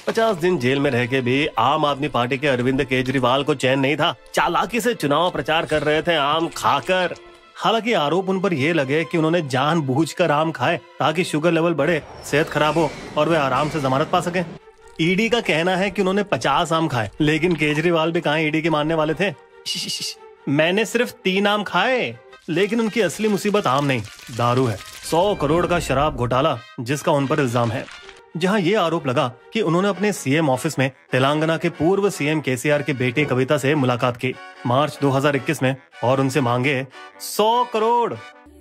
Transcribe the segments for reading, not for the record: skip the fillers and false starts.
50 दिन जेल में रह के भी आम आदमी पार्टी के अरविंद केजरीवाल को चैन नहीं था। चालाकी से चुनाव प्रचार कर रहे थे आम खाकर। हालांकि आरोप उन पर यह लगे कि उन्होंने जानबूझकर आम खाए ताकि शुगर लेवल बढ़े, सेहत खराब हो और वे आराम से जमानत पा सकें। ईडी का कहना है कि उन्होंने 50 आम खाए, लेकिन केजरीवाल भी कहां ईडी के मानने वाले थे। मैंने सिर्फ 3 आम खाए, लेकिन उनकी असली मुसीबत आम नहीं, दारू है। 100 करोड़ का शराब घोटाला जिसका उन पर इल्जाम है, जहां ये आरोप लगा कि उन्होंने अपने सीएम ऑफिस में तेलंगाना के पूर्व सीएम केसीआर की बेटी कविता से मुलाकात की मार्च 2021 में और उनसे मांगे 100 करोड़,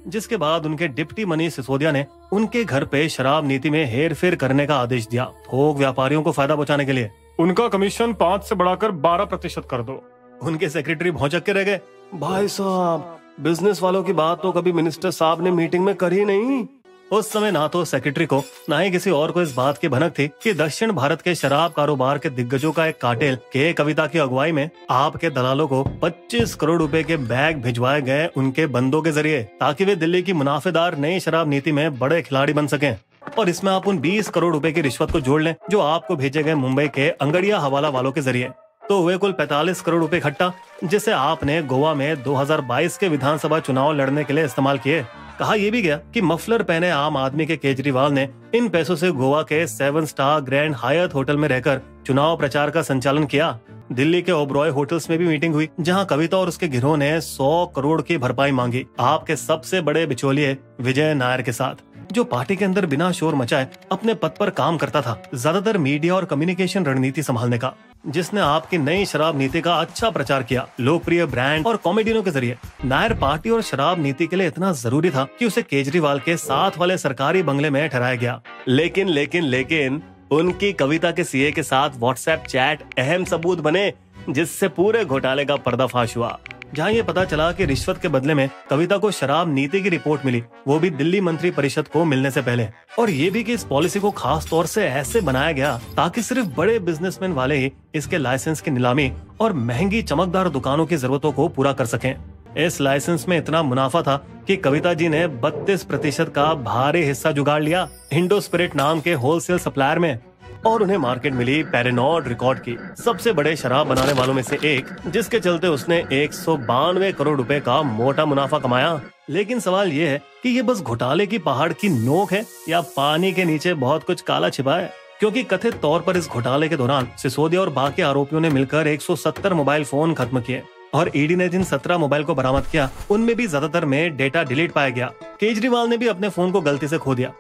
जिसके बाद उनके डिप्टी मनीष सिसोदिया ने उनके घर पे शराब नीति में हेरफेर करने का आदेश दिया, थोक व्यापारियों को फायदा पहुंचाने के लिए। उनका कमीशन 5 से बढ़ाकर 12% कर दो। उनके सेक्रेटरी भौचक के रह गए। भाई साहब, बिजनेस वालों की बात तो कभी मिनिस्टर साहब ने मीटिंग में करी नहीं। उस समय ना तो सेक्रेटरी को ना ही किसी और को इस बात की भनक थी कि दक्षिण भारत के शराब कारोबार के दिग्गजों का एक कार्टेल के कविता की अगुवाई में आपके दलालों को 25 करोड़ रुपए के बैग भिजवाए गए उनके बंदों के जरिए, ताकि वे दिल्ली की मुनाफेदार नई शराब नीति में बड़े खिलाड़ी बन सकें। और इसमें आप उन 20 करोड़ रुपए की रिश्वत को जोड़ लें जो आपको भेजे गए मुंबई के अंगड़िया हवाला वालों के जरिए, तो हुए कुल 45 करोड़ रुपए इकट्ठा, जिसे आपने गोवा में 2022 के विधानसभा चुनाव लड़ने के लिए इस्तेमाल किए। कहा यह भी गया कि मफलर पहने आम आदमी के केजरीवाल ने इन पैसों से गोवा के 7 स्टार ग्रैंड हायत होटल में रहकर चुनाव प्रचार का संचालन किया। दिल्ली के ओबरॉय होटल्स में भी मीटिंग हुई, जहां कविता और उसके गिरोह ने 100 करोड़ की भरपाई मांगी आपके सबसे बड़े बिचौलिए विजय नायर के साथ, जो पार्टी के अंदर बिना शोर मचाए अपने पद पर काम करता था, ज्यादातर मीडिया और कम्युनिकेशन रणनीति संभालने का, जिसने आपकी नई शराब नीति का अच्छा प्रचार किया लोकप्रिय ब्रांड और कॉमेडियनों के जरिए। नायर पार्टी और शराब नीति के लिए इतना जरूरी था कि उसे केजरीवाल के साथ वाले सरकारी बंगले में ठहराया गया। लेकिन उनकी कविता के सीए के साथ व्हाट्सएप चैट अहम सबूत बने, जिससे पूरे घोटाले का पर्दाफाश हुआ, जहां ये पता चला कि रिश्वत के बदले में कविता को शराब नीति की रिपोर्ट मिली, वो भी दिल्ली मंत्री परिषद को मिलने से पहले। और ये भी कि इस पॉलिसी को खास तौर से ऐसे बनाया गया ताकि सिर्फ बड़े बिजनेसमैन वाले ही इसके लाइसेंस की नीलामी और महंगी चमकदार दुकानों की जरूरतों को पूरा कर सकें। इस लाइसेंस में इतना मुनाफा था कि कविता जी ने 32% का भारी हिस्सा जुगाड़ लिया इंडो स्पिरिट नाम के होलसेल सप्लायर में, और उन्हें मार्केट मिली पैरेनॉर्ड रिकॉर्ड की सबसे बड़े शराब बनाने वालों में से एक, जिसके चलते उसने 192 करोड़ रुपए का मोटा मुनाफा कमाया। लेकिन सवाल ये है कि ये बस घोटाले की पहाड़ की नोक है या पानी के नीचे बहुत कुछ काला छिपा है, क्योंकि कथित तौर पर इस घोटाले के दौरान सिसोदिया और बाकी आरोपियों ने मिलकर 170 मोबाइल फोन खत्म किए, और ईडी ने जिन 17 मोबाइल को बरामद किया उनमें भी ज्यादातर में डेटा डिलीट पाया गया। केजरीवाल ने भी अपने फोन को गलती से खो दिया,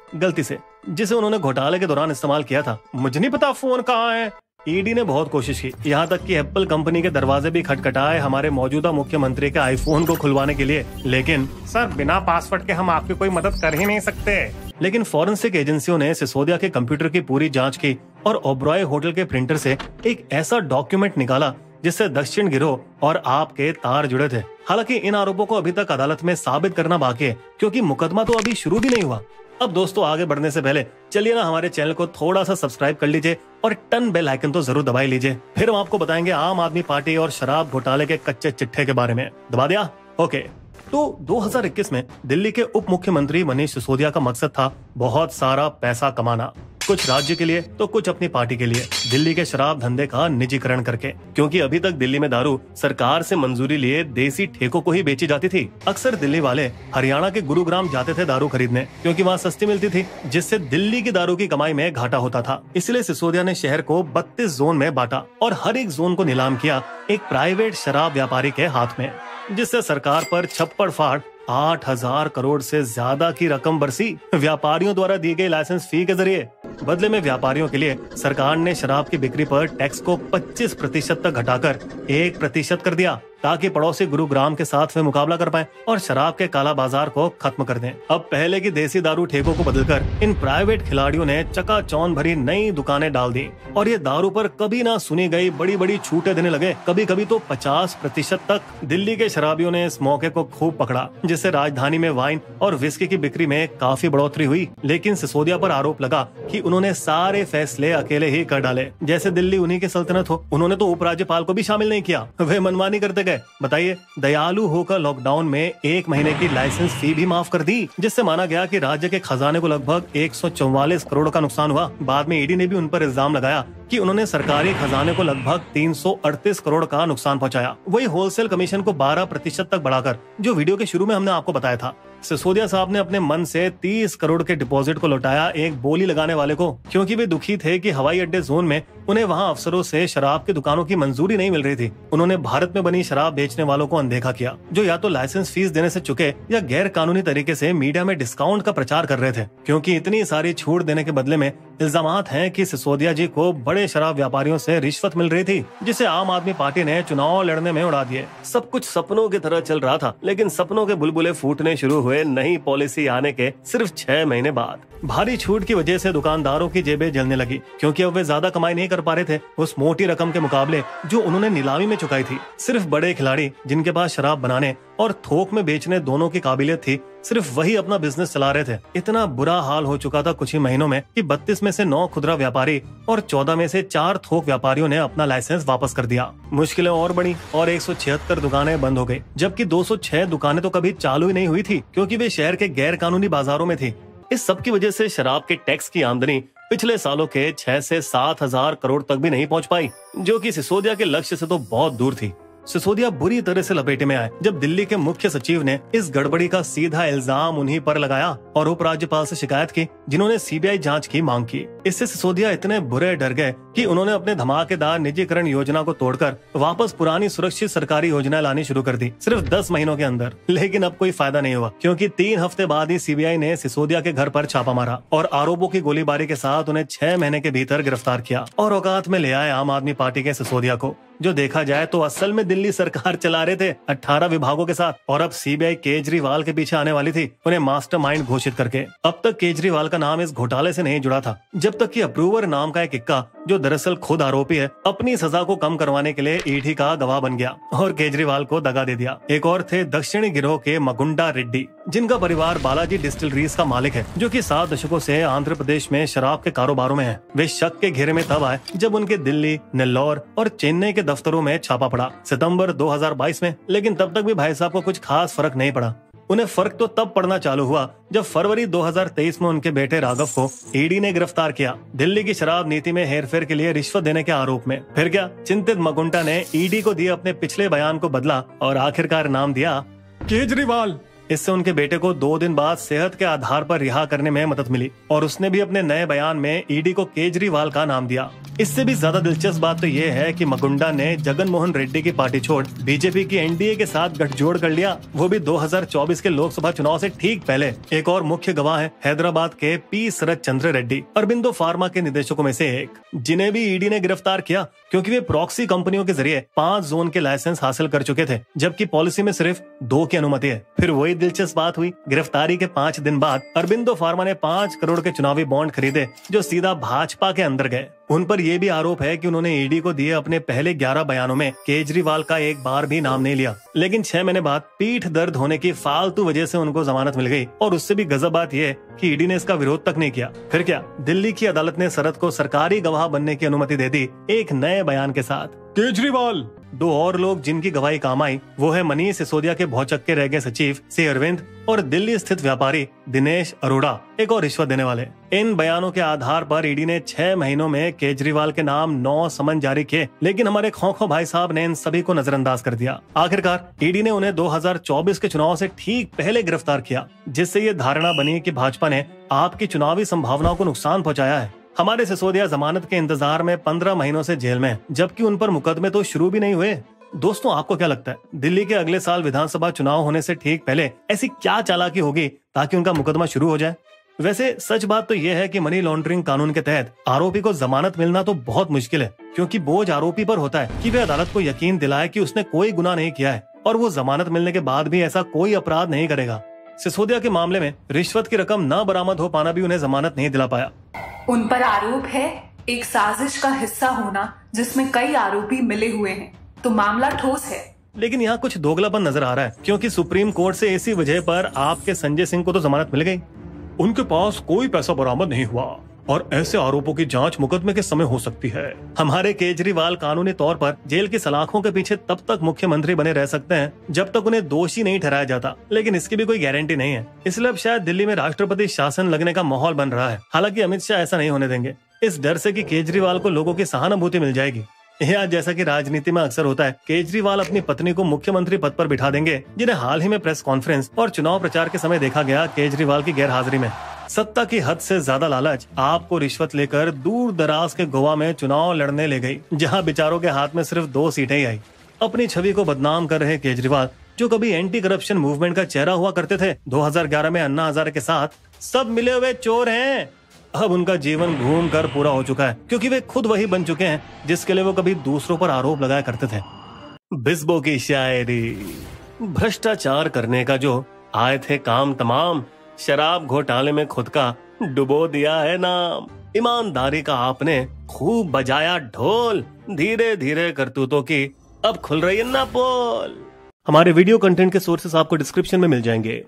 जिसे उन्होंने घोटाले के दौरान इस्तेमाल किया था। मुझे नहीं पता फोन कहाँ है। ईडी ने बहुत कोशिश की, यहाँ तक कि एप्पल कंपनी के दरवाजे भी खटखटाए हमारे मौजूदा मुख्यमंत्री के आईफोन को खुलवाने के लिए, लेकिन सर बिना पासवर्ड के हम आपकी कोई मदद कर ही नहीं सकते। लेकिन फॉरेंसिक एजेंसियों ने सिसोदिया के कंप्यूटर की पूरी जांच की और ओबरॉय होटल के प्रिंटर से एक ऐसा डॉक्यूमेंट निकाला जिससे दक्षिण गिरोह और आपके तार जुड़े थे। हालांकि इन आरोपों को अभी तक अदालत में साबित करना बाकी है, क्योंकि मुकदमा तो अभी शुरू भी नहीं हुआ। अब दोस्तों, आगे बढ़ने से पहले चलिए ना हमारे चैनल को थोड़ा सा सब्सक्राइब कर लीजिए और टन बेल आइकन तो जरूर दबाई लीजिए। फिर हम आपको बताएंगे आम आदमी पार्टी और शराब घोटाले के कच्चे चिट्ठे के बारे में। दबा दिया? ओके। तो 2021 में दिल्ली के उप मुख्यमंत्री मनीष सिसोदिया का मकसद था बहुत सारा पैसा कमाना, कुछ राज्य के लिए तो कुछ अपनी पार्टी के लिए, दिल्ली के शराब धंधे का निजीकरण करके, क्योंकि अभी तक दिल्ली में दारू सरकार से मंजूरी लिए देसी ठेकों को ही बेची जाती थी। अक्सर दिल्ली वाले हरियाणा के गुरुग्राम जाते थे दारू खरीदने, क्योंकि वहाँ सस्ती मिलती थी, जिससे दिल्ली की दारू की कमाई में घाटा होता था। इसलिए सिसोदिया ने शहर को 32 जोन में बांटा और हर एक जोन को नीलाम किया एक प्राइवेट शराब व्यापारी के हाथ में, जिससे सरकार पर छप्पड़ फाड़ 8,000 करोड़ से ज्यादा की रकम बरसी व्यापारियों द्वारा दी गई लाइसेंस फी के जरिए। बदले में व्यापारियों के लिए सरकार ने शराब की बिक्री पर टैक्स को 25% तक घटाकर 1% कर दिया, ताकि पड़ोसी गुरुग्राम के साथ वे मुकाबला कर पाएं और शराब के काला बाजार को खत्म कर दें। अब पहले की देसी दारू ठेकों को बदलकर इन प्राइवेट खिलाड़ियों ने चकाचौंध भरी नई दुकानें डाल दी और ये दारू पर कभी ना सुनी गई बड़ी बड़ी छूटें देने लगे, कभी कभी तो 50% तक। दिल्ली के शराबियों ने इस मौके को खूब पकड़ा, जिससे राजधानी में वाइन और विस्की की बिक्री में काफी बढ़ोतरी हुई। लेकिन सिसोदिया पर आरोप लगा कि उन्होंने सारे फैसले अकेले ही कर डाले, जैसे दिल्ली उन्हीं की सल्तनत हो। उन्होंने तो उपराज्यपाल को भी शामिल नहीं किया, वे मनमानी करते गए। बताइए, दयालु होकर लॉकडाउन में 1 महीने की लाइसेंस फी भी माफ कर दी, जिससे माना गया कि राज्य के खजाने को लगभग 144 करोड़ का नुकसान हुआ। बाद में ईडी ने भी उन पर इल्जाम लगाया कि उन्होंने सरकारी खजाने को लगभग 338 करोड़ का नुकसान पहुंचाया। वही होलसेल कमीशन को 12% तक बढ़ाकर, जो वीडियो के शुरू में हमने आपको बताया था। सिसोदिया साहब ने अपने मन से 30 करोड़ के डिपॉजिट को लौटाया एक बोली लगाने वाले को, क्योंकि वे दुखी थे कि हवाई अड्डे जोन में उन्हें वहां अफसरों से शराब की दुकानों की मंजूरी नहीं मिल रही थी। उन्होंने भारत में बनी शराब बेचने वालों को अनदेखा किया, जो या तो लाइसेंस फीस देने से चुके या गैर कानूनी तरीके से मीडिया में डिस्काउंट का प्रचार कर रहे थे। क्योंकि इतनी सारी छूट देने के बदले में इल्जामात हैं कि सिसोदिया जी को बड़े शराब व्यापारियों से रिश्वत मिल रही थी, जिसे आम आदमी पार्टी ने चुनाव लड़ने में उड़ा दिए। सब कुछ सपनों की तरह चल रहा था, लेकिन सपनों के बुलबुले फूटने शुरू हुए नई पॉलिसी आने के सिर्फ 6 महीने बाद। भारी छूट की वजह से दुकानदारों की जेबें जलने लगी, क्योंकि अब वे ज्यादा कमाई नहीं कर पा रहे थे उस मोटी रकम के मुकाबले जो उन्होंने नीलामी में चुकाई थी। सिर्फ बड़े खिलाड़ी जिनके पास शराब बनाने और थोक में बेचने दोनों की काबिलियत थी, सिर्फ वही अपना बिजनेस चला रहे थे। इतना बुरा हाल हो चुका था कुछ ही महीनों में कि 32 में से 9 खुदरा व्यापारी और 14 में से 4 थोक व्यापारियों ने अपना लाइसेंस वापस कर दिया। मुश्किलें और बढ़ी और 176 दुकानें बंद हो गई, जबकि 206 दुकानें तो कभी चालू ही नहीं हुई थी, क्योंकि वे शहर के गैर कानूनी बाजारों में थी। इस सब की वजह से शराब के टैक्स की आमदनी पिछले सालों के 6 से 7 हजार करोड़ तक भी नहीं पहुंच पाई, जो कि सिसोदिया के लक्ष्य से तो बहुत दूर थी। सिसोदिया बुरी तरह से लपेटे में आए जब दिल्ली के मुख्य सचिव ने इस गड़बड़ी का सीधा इल्जाम उन्हीं पर लगाया और उपराज्यपाल से शिकायत की, जिन्होंने सीबीआई जांच की मांग की। इससे सिसोदिया इतने बुरे डर गए कि उन्होंने अपने धमाकेदार निजीकरण योजना को तोड़कर वापस पुरानी सुरक्षित सरकारी योजनाएं लानी शुरू कर दी, सिर्फ 10 महीनों के अंदर। लेकिन अब कोई फायदा नहीं हुआ, क्योंकि 3 हफ्ते बाद ही सीबीआई ने सिसोदिया के घर पर छापा मारा और आरोपों की गोलीबारी के साथ उन्हें 6 महीने के भीतर गिरफ्तार किया और औकात में ले आए आम आदमी पार्टी के सिसोदिया को, जो देखा जाए तो असल में दिल्ली सरकार चला रहे थे 18 विभागों के साथ। और अब सीबीआई केजरीवाल के पीछे आने वाली थी, उन्हें मास्टरमाइंड घोषित करके। अब तक केजरीवाल का नाम इस घोटाले से नहीं जुड़ा था, जब तक कि अप्रूवर नाम का एक इक्का, जो दरअसल खुद आरोपी है, अपनी सजा को कम करवाने के लिए ईडी का गवाह बन गया और केजरीवाल को दगा दे दिया। एक और थे दक्षिणी गिरोह के मगुंडा रेड्डी, जिनका परिवार बालाजी डिस्टिलरीज का मालिक है, जो कि 7 दशकों से आंध्र प्रदेश में शराब के कारोबारों में है। वे शक के घेरे में तब आए जब उनके दिल्ली, नेल्लौर और चेन्नई के दफ्तरों में छापा पड़ा सितंबर 2022 में। लेकिन तब तक भी भाई साहब को कुछ खास फर्क नहीं पड़ा। उन्हें फर्क तो तब पड़ना चालू हुआ जब फरवरी 2023 में उनके बेटे राघव को ईडी ने गिरफ्तार किया, दिल्ली की शराब नीति में हेरफेर के लिए रिश्वत देने के आरोप में। फिर क्या, चिंतित मगुंटा ने ईडी को दिए अपने पिछले बयान को बदला और आखिरकार नाम दिया केजरीवाल। इससे उनके बेटे को 2 दिन बाद सेहत के आधार पर रिहा करने में मदद मिली और उसने भी अपने नए बयान में ईडी को केजरीवाल का नाम दिया। इससे भी ज्यादा दिलचस्प बात तो ये है कि मगुंडा ने जगन मोहन रेड्डी की पार्टी छोड़ बीजेपी की एनडीए के साथ गठजोड़ कर लिया, वो भी 2024 के लोकसभा चुनाव से ठीक पहले। एक और मुख्य गवाह है हैदराबाद के पी शरद चंद्र रेड्डी, अरबिंदो फार्मा के निदेशकों में से एक, जिन्हें भी ईडी ने गिरफ्तार किया क्योंकि वे प्रॉक्सी कंपनियों के जरिए 5 जोन के लाइसेंस हासिल कर चुके थे, जबकि पॉलिसी में सिर्फ 2 की अनुमति है। फिर वही दिलचस्प बात हुई, गिरफ्तारी के 5 दिन बाद अरबिंदो फार्मा ने 5 करोड़ के चुनावी बॉन्ड खरीदे, जो सीधा भाजपा के अंदर गए। उन पर यह भी आरोप है कि उन्होंने ईडी को दिए अपने पहले 11 बयानों में केजरीवाल का एक बार भी नाम नहीं लिया। लेकिन 6 महीने बाद पीठ दर्द होने की फालतू वजह से उनको जमानत मिल गई और उससे भी गजब बात यह कि ईडी ने इसका विरोध तक नहीं किया। फिर क्या, दिल्ली की अदालत ने शरद को सरकारी गवाह बनने की अनुमति दे दी एक नए बयान के साथ। केजरीवाल। 2 और लोग जिनकी गवाही काम आई, वो है मनीष सिसोदिया के भौचक्के रह गए सचिव सी अरविंद और दिल्ली स्थित व्यापारी दिनेश अरोड़ा, एक और रिश्वत देने वाले। इन बयानों के आधार पर ईडी ने 6 महीनों में केजरीवाल के नाम 9 समन जारी किए, लेकिन हमारे खौखो भाई साहब ने इन सभी को नजरअंदाज कर दिया। आखिरकार ईडी ने उन्हें 2024 के चुनाव से ठीक पहले गिरफ्तार किया, जिससे ये धारणा बनी कि भाजपा ने आपकी चुनावी संभावनाओं को नुकसान पहुंचाया है। हमारे सिसोदिया जमानत के इंतजार में 15 महीनों से जेल में, जबकि उन पर मुकदमे तो शुरू भी नहीं हुए। दोस्तों, आपको क्या लगता है, दिल्ली के अगले साल विधानसभा चुनाव होने से ठीक पहले ऐसी क्या चालाकी होगी ताकि उनका मुकदमा शुरू हो जाए? वैसे सच बात तो यह है कि मनी लॉन्ड्रिंग कानून के तहत आरोपी को जमानत मिलना तो बहुत मुश्किल है, क्योंकि बोझ आरोपी पर होता है कि वह अदालत को यकीन दिलाए कि उसने कोई गुनाह नहीं किया है और वो जमानत मिलने के बाद भी ऐसा कोई अपराध नहीं करेगा। सिसोदिया के मामले में रिश्वत की रकम न बरामद हो पाना भी उन्हें जमानत नहीं दिला पाया। उन पर आरोप है एक साजिश का हिस्सा होना, जिसमें कई आरोपी मिले हुए हैं, तो मामला ठोस है। लेकिन यहाँ कुछ दोगलापन नजर आ रहा है, क्योंकि सुप्रीम कोर्ट से इसी वजह पर आपके संजय सिंह को तो जमानत मिल गई। उनके पास कोई पैसा बरामद नहीं हुआ और ऐसे आरोपों की जांच मुकदमे के समय हो सकती है। हमारे केजरीवाल कानूनी तौर पर जेल की सलाखों के पीछे तब तक मुख्यमंत्री बने रह सकते हैं जब तक उन्हें दोषी नहीं ठहराया जाता, लेकिन इसकी भी कोई गारंटी नहीं है। इसलिए अब शायद दिल्ली में राष्ट्रपति शासन लगने का माहौल बन रहा है। हालांकि अमित शाह ऐसा नहीं होने देंगे। इस डर से कि केजरीवाल को लोगों की सहानुभूति मिल जाएगी। या जैसा कि राजनीति में अक्सर होता है, केजरीवाल अपनी पत्नी को मुख्यमंत्री पद पर बिठा देंगे, जिन्हें हाल ही में प्रेस कॉन्फ्रेंस और चुनाव प्रचार के समय देखा गया केजरीवाल की गैरहाजिरी में। सत्ता की हद से ज्यादा लालच आपको रिश्वत लेकर दूर दराज के गोवा में चुनाव लड़ने ले गई, जहां बेचारों के हाथ में सिर्फ 2 सीटें ही आई। अपनी छवि को बदनाम कर रहे केजरीवाल, जो कभी एंटी करप्शन मूवमेंट का चेहरा हुआ करते थे, 2011 में अन्ना हजारे के साथ सब मिले हुए चोर हैं। अब उनका जीवन घूम कर पूरा हो चुका है, क्योंकि वे खुद वही बन चुके हैं जिसके लिए वो कभी दूसरों पर आरोप लगाया करते थे। बिस्बो की शायरी। भ्रष्टाचार करने का जो आए थे काम तमाम, शराब घोटाले में खुद का डुबो दिया है नाम। ईमानदारी का आपने खूब बजाया ढोल, धीरे धीरे करतूतों की अब खुल रही है ना पोल। हमारे वीडियो कंटेंट के सोर्सेस आपको डिस्क्रिप्शन में मिल जाएंगे।